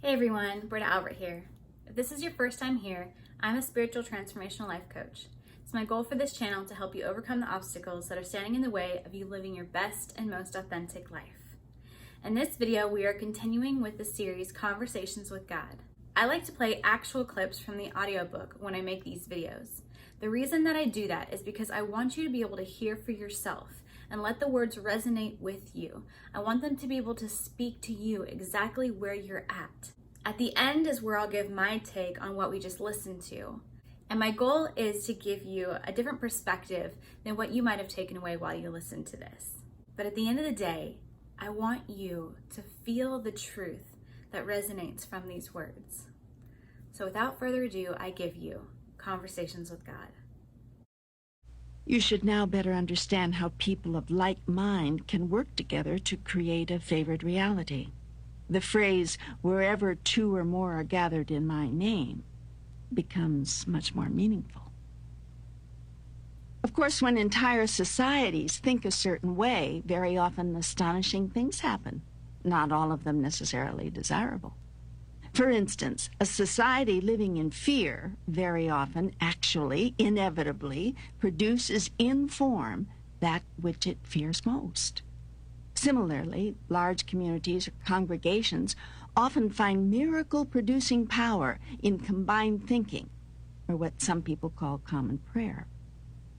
Hey everyone, Britta Albert here. If this is your first time here, I'm a spiritual transformational life coach. It's my goal for this channel to help you overcome the obstacles that are standing in the way of you living your best and most authentic life. In this video, we are continuing with the series Conversations with God. I like to play actual clips from the audiobook when I make these videos. The reason that I do that is because I want you to be able to hear for yourself and let the words resonate with you. I want them to be able to speak to you exactly where you're at. At the end is where I'll give my take on what we just listened to. And my goal is to give you a different perspective than what you might have taken away while you listened to this. But at the end of the day, I want you to feel the truth that resonates from these words. So without further ado, I give you Conversations with God. You should now better understand how people of like mind can work together to create a favored reality. The phrase, wherever two or more are gathered in my name, becomes much more meaningful. Of course, when entire societies think a certain way, very often astonishing things happen, not all of them necessarily desirable. For instance, a society living in fear very often, actually, inevitably, produces in form that which it fears most. Similarly, large communities or congregations often find miracle-producing power in combined thinking, or what some people call common prayer.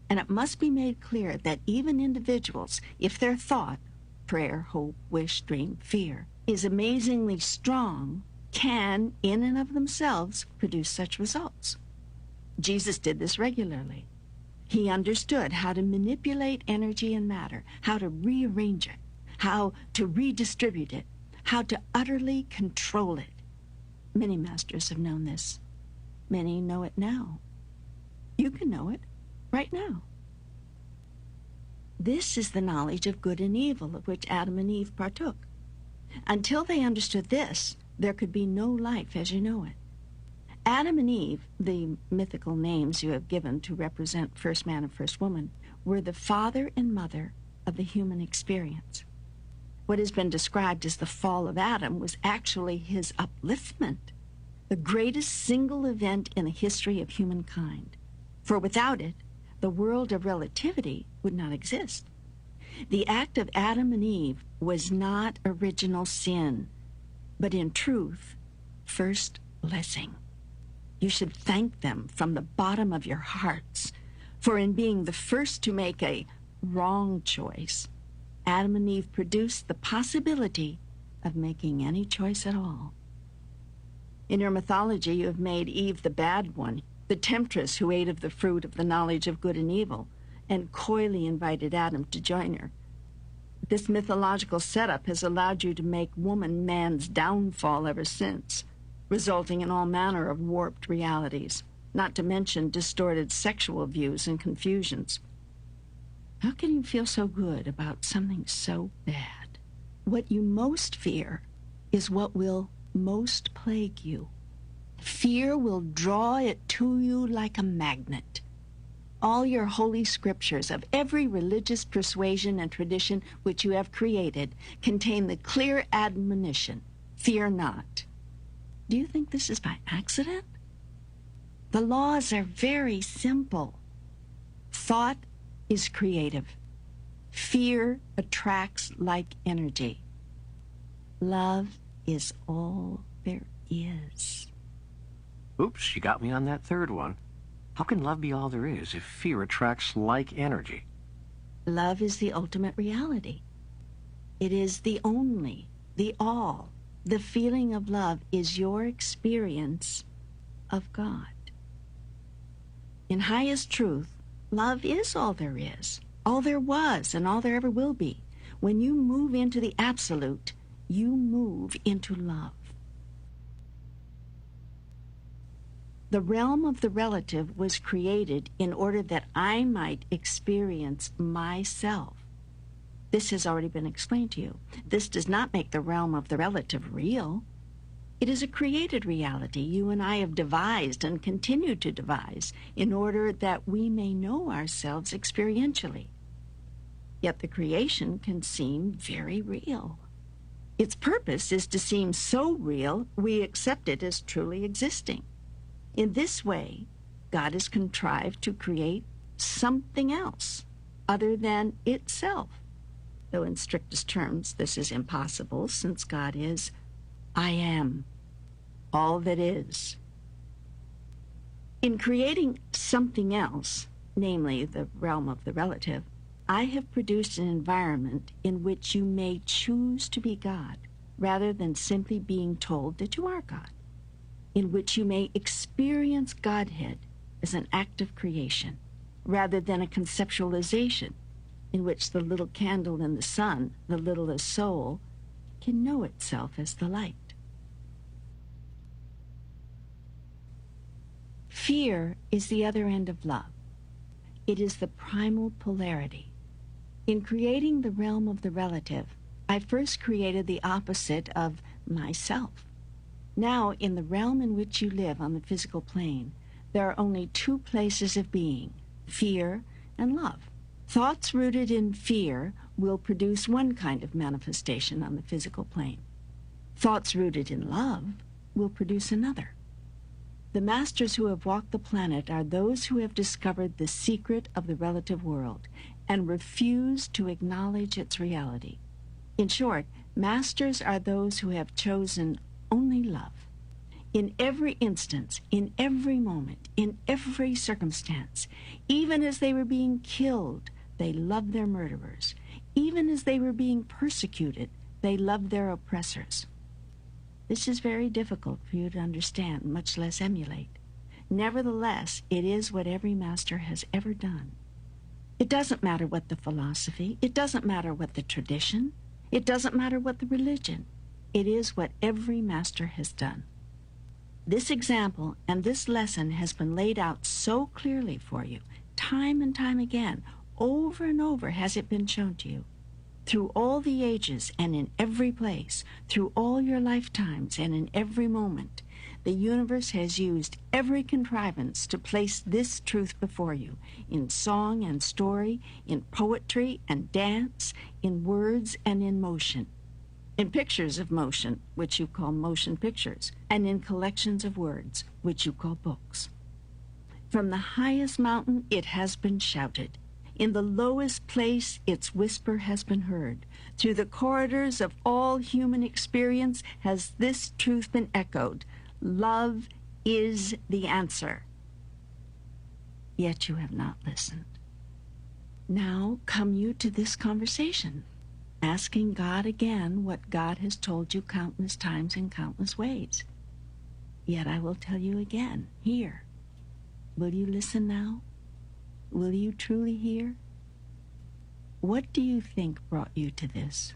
And it must be made clear that even individuals, if their thought, prayer, hope, wish, dream, fear, is amazingly strong, can, in and of themselves, produce such results. Jesus did this regularly. He understood how to manipulate energy and matter, how to rearrange it, how to redistribute it, how to utterly control it. Many masters have known this. Many know it now. You can know it right now. This is the knowledge of good and evil of which Adam and Eve partook. Until they understood this, there could be no life as you know it. Adam and Eve, the mythical names you have given to represent first man and first woman, were the father and mother of the human experience. What has been described as the fall of Adam was actually his upliftment, the greatest single event in the history of humankind. For without it, the world of relativity would not exist. The act of Adam and Eve was not original sin, but in truth, first blessing. You should thank them from the bottom of your hearts, for in being the first to make a wrong choice, Adam and Eve produced the possibility of making any choice at all. In your mythology, you have made Eve the bad one, the temptress who ate of the fruit of the knowledge of good and evil, and coyly invited Adam to join her. This mythological setup has allowed you to make woman man's downfall ever since, resulting in all manner of warped realities, not to mention distorted sexual views and confusions. How can you feel so good about something so bad? What you most fear is what will most plague you. Fear will draw it to you like a magnet. All your holy scriptures of every religious persuasion and tradition which you have created contain the clear admonition, fear not. Do you think this is by accident? The laws are very simple. Thought is creative. Fear attracts like energy. Love is all there is. Oops, you got me on that third one. How can love be all there is if fear attracts like energy? Love is the ultimate reality. It is the only, the all. The feeling of love is your experience of God. In highest truth, love is all there is, all there was, and all there ever will be. When you move into the absolute, you move into love. The realm of the relative was created in order that I might experience myself. This has already been explained to you. This does not make the realm of the relative real. It is a created reality you and I have devised and continue to devise in order that we may know ourselves experientially. Yet the creation can seem very real. Its purpose is to seem so real we accept it as truly existing. In this way, God has contrived to create something else other than itself. Though in strictest terms, this is impossible, since God is, I am, all that is. In creating something else, namely the realm of the relative, I have produced an environment in which you may choose to be God, rather than simply being told that you are God, in which you may experience Godhead as an act of creation, rather than a conceptualization, in which the little candle in the sun, the littlest soul, can know itself as the light. Fear is the other end of love. It is the primal polarity. In creating the realm of the relative, I first created the opposite of myself. Now, in the realm in which you live on the physical plane, there are only two places of being, fear and love. Thoughts rooted in fear will produce one kind of manifestation on the physical plane. Thoughts rooted in love will produce another. The masters who have walked the planet are those who have discovered the secret of the relative world and refuse to acknowledge its reality. In short, masters are those who have chosen only love. In every instance, in every moment, in every circumstance, even as they were being killed, they loved their murderers. Even as they were being persecuted, they loved their oppressors. This is very difficult for you to understand, much less emulate. Nevertheless, it is what every master has ever done. It doesn't matter what the philosophy, it doesn't matter what the tradition, it doesn't matter what the religion. It is what every master has done. This example and this lesson has been laid out so clearly for you, time and time again, over and over has it been shown to you. Through all the ages and in every place, through all your lifetimes and in every moment, the universe has used every contrivance to place this truth before you, in song and story, in poetry and dance, in words and in motion, in pictures of motion, which you call motion pictures, and in collections of words, which you call books. From the highest mountain it has been shouted. In the lowest place, its whisper has been heard. Through the corridors of all human experience has this truth been echoed. Love is the answer. Yet you have not listened. Now come you to this conversation, asking God again what God has told you countless times in countless ways. Yet I will tell you again, here. Will you listen now? Will you truly hear? What do you think brought you to this?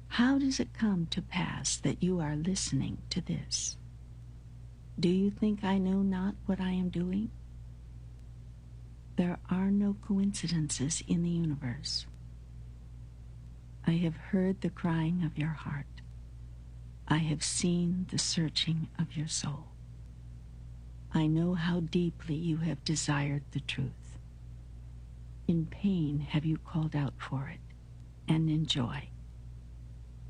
How does it come to pass that you are listening to this? Do you think I know not what I am doing? There are no coincidences in the universe. I have heard the crying of your heart. I have seen the searching of your soul. I know how deeply you have desired the truth. In pain have you called out for it, and in joy.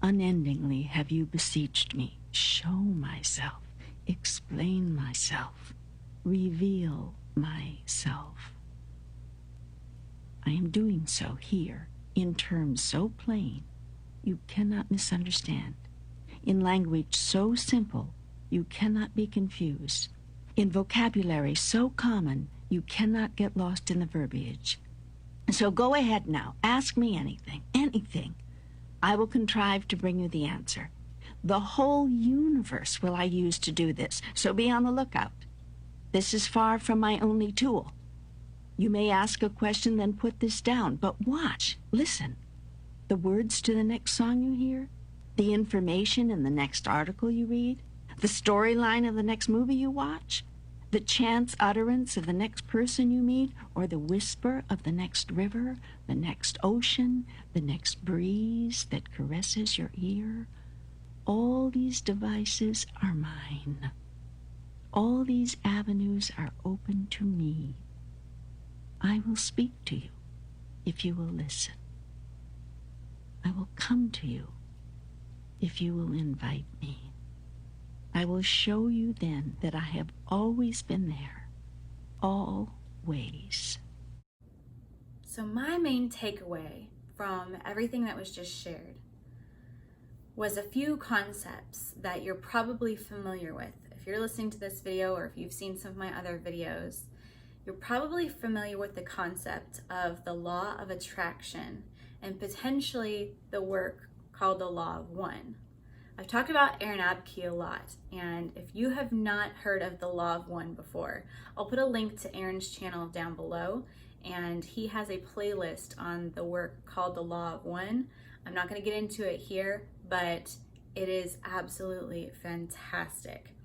Unendingly have you beseeched me, show myself, explain myself, reveal myself. I am doing so here, in terms so plain you cannot misunderstand, in language so simple you cannot be confused, in vocabulary so common you cannot get lost in the verbiage. So go ahead now, ask me anything, anything. I will contrive to bring you the answer. The whole universe will I use to do this, so be on the lookout. This is far from my only tool. You may ask a question, then put this down, but watch, listen. The words to the next song you hear, the information in the next article you read, the storyline of the next movie you watch, the chance utterance of the next person you meet, or the whisper of the next river, the next ocean, the next breeze that caresses your ear. All these devices are mine. All these avenues are open to me. I will speak to you if you will listen. I will come to you if you will invite me. I will show you then that I have always been there, always. So my main takeaway from everything that was just shared was a few concepts that you're probably familiar with. If you're listening to this video or if you've seen some of my other videos, you're probably familiar with the concept of the law of attraction and potentially the work called the law of one. I've talked about Aaron Abke a lot, and if you have not heard of the law of one before, I'll put a link to Aaron's channel down below, and he has a playlist on the work called the law of one. I'm not going to get into it here, but it is absolutely fantastic.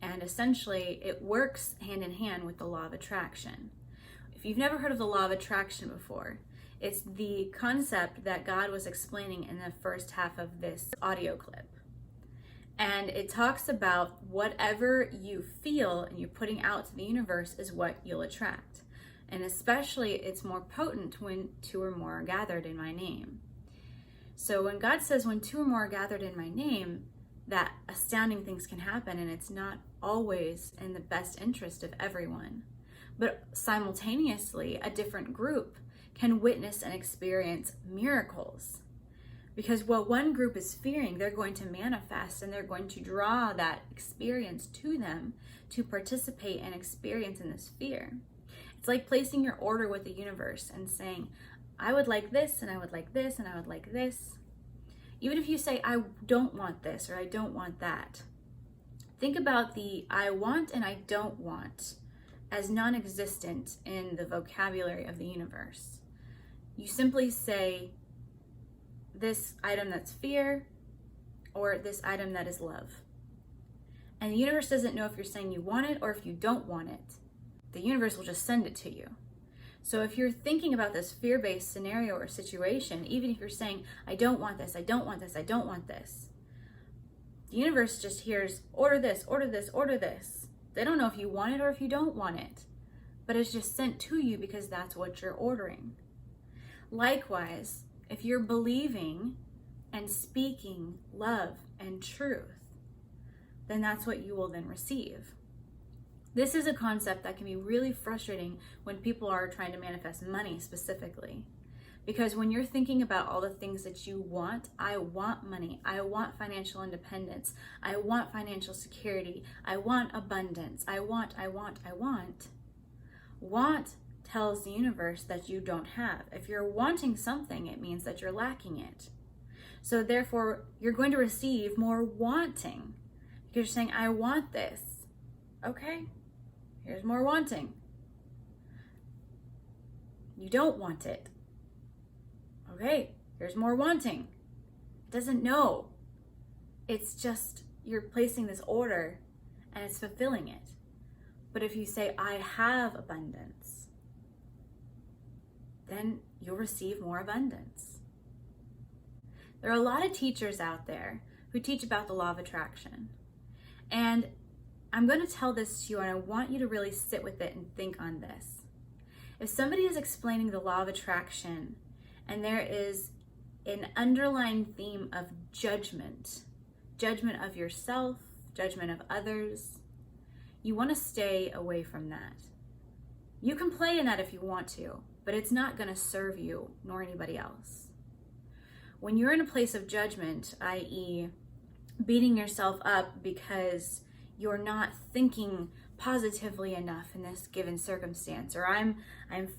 And essentially, it works hand in hand with the law of attraction. If you've never heard of the law of attraction before, it's the concept that God was explaining in the first half of this audio clip. And it talks about whatever you feel and you're putting out to the universe is what you'll attract. And especially, it's more potent when two or more are gathered in my name. So when God says, when two or more are gathered in my name, that astounding things can happen, and it's not always in the best interest of everyone. But simultaneously, a different group can witness and experience miracles. Because what one group is fearing, they're going to manifest, and they're going to draw that experience to them to participate and experience in this fear. It's like placing your order with the universe and saying, I would like this, and I would like this, and I would like this. Even if you say, I don't want this, or I don't want that. Think about the I want and I don't want as non-existent in the vocabulary of the universe. You simply say, this item that's fear, or this item that is love. And the universe doesn't know if you're saying you want it or if you don't want it. The universe will just send it to you. So if you're thinking about this fear-based scenario or situation, even if you're saying, I don't want this, I don't want this, I don't want this, the universe just hears, order this, order this, order this. They don't know if you want it or if you don't want it, but it's just sent to you because that's what you're ordering. Likewise, if you're believing and speaking love and truth, then that's what you will then receive. This is a concept that can be really frustrating when people are trying to manifest money specifically. Because when you're thinking about all the things that you want, I want money, I want financial independence, I want financial security, I want abundance, I want. Want tells the universe that you don't have. If you're wanting something, it means that you're lacking it. So therefore, you're going to receive more wanting. Because you're saying, I want this. Okay, here's more wanting. You don't want it. Okay, here's more wanting. It doesn't know. It's just, you're placing this order and it's fulfilling it. But if you say, I have abundance, then you'll receive more abundance. There are a lot of teachers out there who teach about the law of attraction. And I'm going to tell this to you, and I want you to really sit with it and think on this. If somebody is explaining the law of attraction and there is an underlying theme of judgment of yourself, judgment of others, you want to stay away from that. You can play in that if you want to, but it's not going to serve you nor anybody else. When you're in a place of judgment, i.e., beating yourself up because you're not thinking positively enough in this given circumstance, or I'm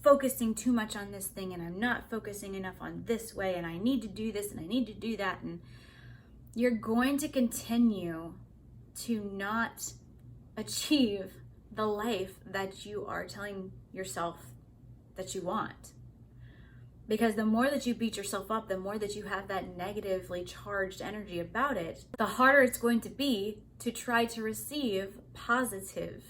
focusing too much on this thing and I'm not focusing enough on this way, and I need to do this and I need to do that, and you're going to continue to not achieve the life that you are telling yourself that you want. Because the more that you beat yourself up, the more that you have that negatively charged energy about it, the harder it's going to be to try to receive positive.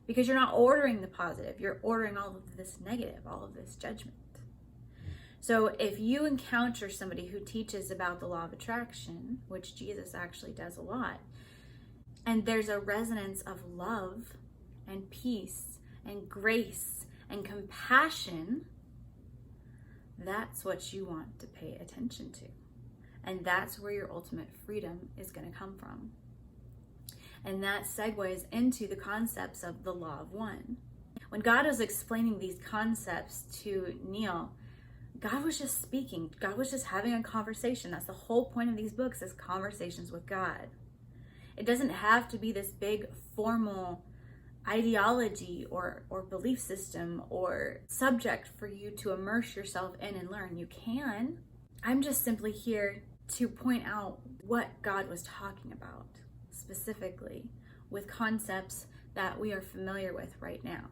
Because you're not ordering the positive, you're ordering all of this negative, all of this judgment. So if you encounter somebody who teaches about the law of attraction, which Jesus actually does a lot, and there's a resonance of love and peace and grace and compassion, that's what you want to pay attention to. And that's where your ultimate freedom is going to come from. And that segues into the concepts of the law of one. When God was explaining these concepts to Neale, God was just speaking. God was just having a conversation. That's the whole point of these books, is conversations with God. It doesn't have to be this big formal ideology or belief system or subject for you to immerse yourself in and learn. You can. I'm just simply here to point out what God was talking about specifically with concepts that we are familiar with right now.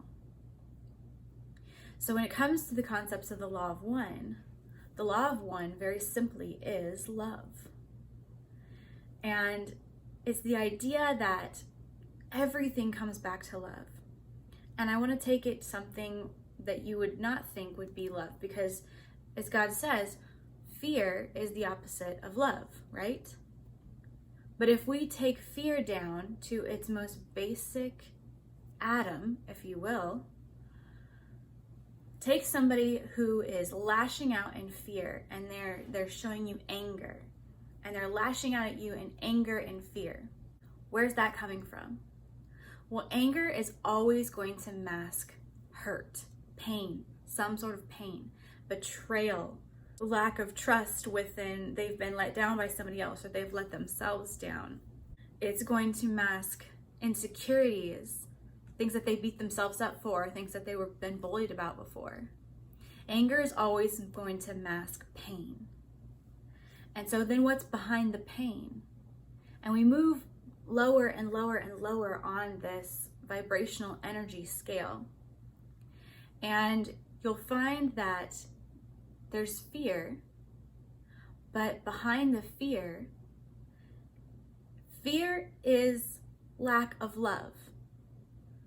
So when it comes to the concepts of the law of one very simply is love. And it's the idea that everything comes back to love. And I want to take it something that you would not think would be love, because as God says, fear is the opposite of love, right? But if we take fear down to its most basic atom, if you will, take somebody who is lashing out in fear and they're showing you anger, and they're lashing out at you in anger and fear. Where's that coming from? Well, anger is always going to mask hurt, pain, some sort of pain, betrayal, lack of trust within, they've been let down by somebody else or they've let themselves down. It's going to mask insecurities, things that they beat themselves up for, things that they were been bullied about before. Anger is always going to mask pain. And so then what's behind the pain? And we move lower and lower and lower on this vibrational energy scale. And you'll find that there's fear, but behind the fear is lack of love.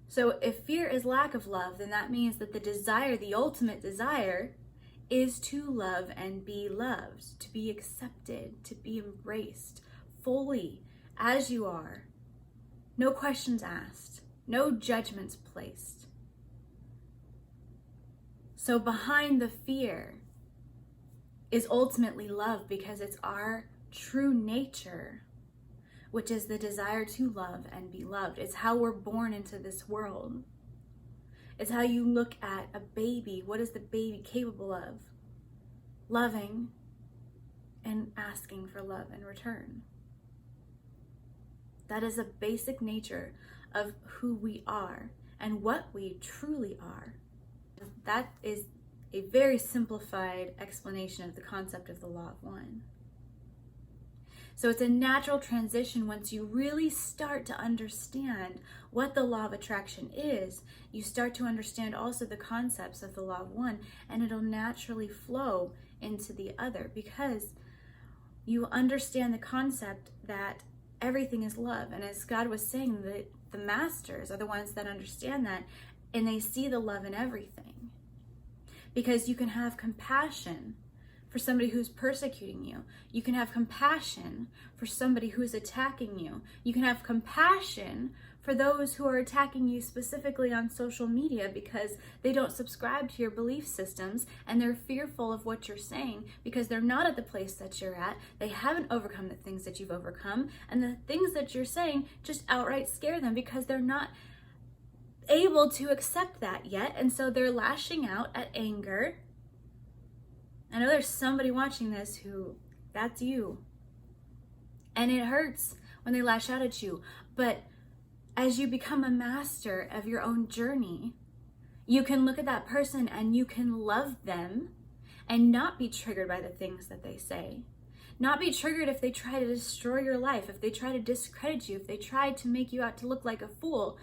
So if fear is lack of love, then that means that the desire, the ultimate desire, is to love and be loved, to be accepted, to be embraced fully as you are. No questions asked, no judgments placed. So behind the fear is ultimately love, because it's our true nature, which is the desire to love and be loved. It's how we're born into this world. It's how you look at a baby. What is the baby capable of? Loving and asking for love in return. That is a basic nature of who we are and what we truly are. That is a very simplified explanation of the concept of the law of one. So it's a natural transition once you really start to understand what the law of attraction is. You start to understand also the concepts of the law of one, and it'll naturally flow into the other, because you understand the concept that everything is love. And as God was saying, that the masters are the ones that understand that, and they see the love in everything. Because you can have compassion for somebody who's persecuting you. You can have compassion for somebody who's attacking you. You can have compassion for those who are attacking you specifically on social media because they don't subscribe to your belief systems and they're fearful of what you're saying because they're not at the place that you're at. They haven't overcome the things that you've overcome, and the things that you're saying just outright scare them because they're not able to accept that yet, and so they're lashing out at anger. I know there's somebody watching this who, that's you. And it hurts when they lash out at you. But as you become a master of your own journey, you can look at that person and you can love them and not be triggered by the things that they say. Not be triggered if they try to destroy your life, if they try to discredit you, if they try to make you out to look like a fool.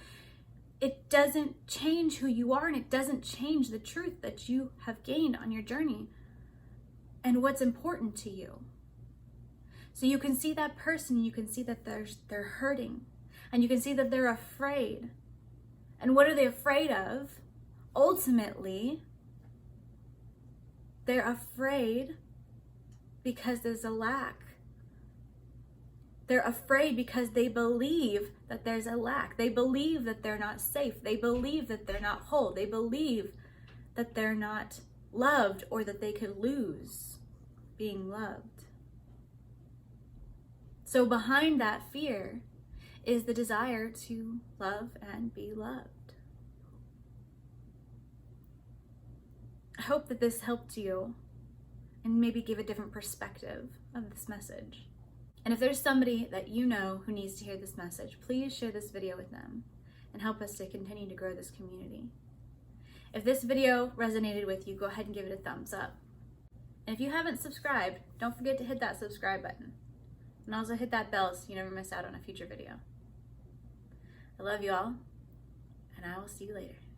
It doesn't change who you are, and it doesn't change the truth that you have gained on your journey and what's important to you. So you can see that person, you can see that they're hurting, and you can see that they're afraid. And what are they afraid of? Ultimately, they're afraid because there's a lack. They're afraid because they believe that there's a lack. They believe that they're not safe. They believe that they're not whole. They believe that they're not loved, or that they could lose being loved. So behind that fear is the desire to love and be loved. I hope that this helped you and maybe give a different perspective of this message. And if there's somebody that you know who needs to hear this message, please share this video with them and help us to continue to grow this community. If this video resonated with you, go ahead and give it a thumbs up. And if you haven't subscribed, don't forget to hit that subscribe button. And also hit that bell so you never miss out on a future video. I love you all, and I will see you later.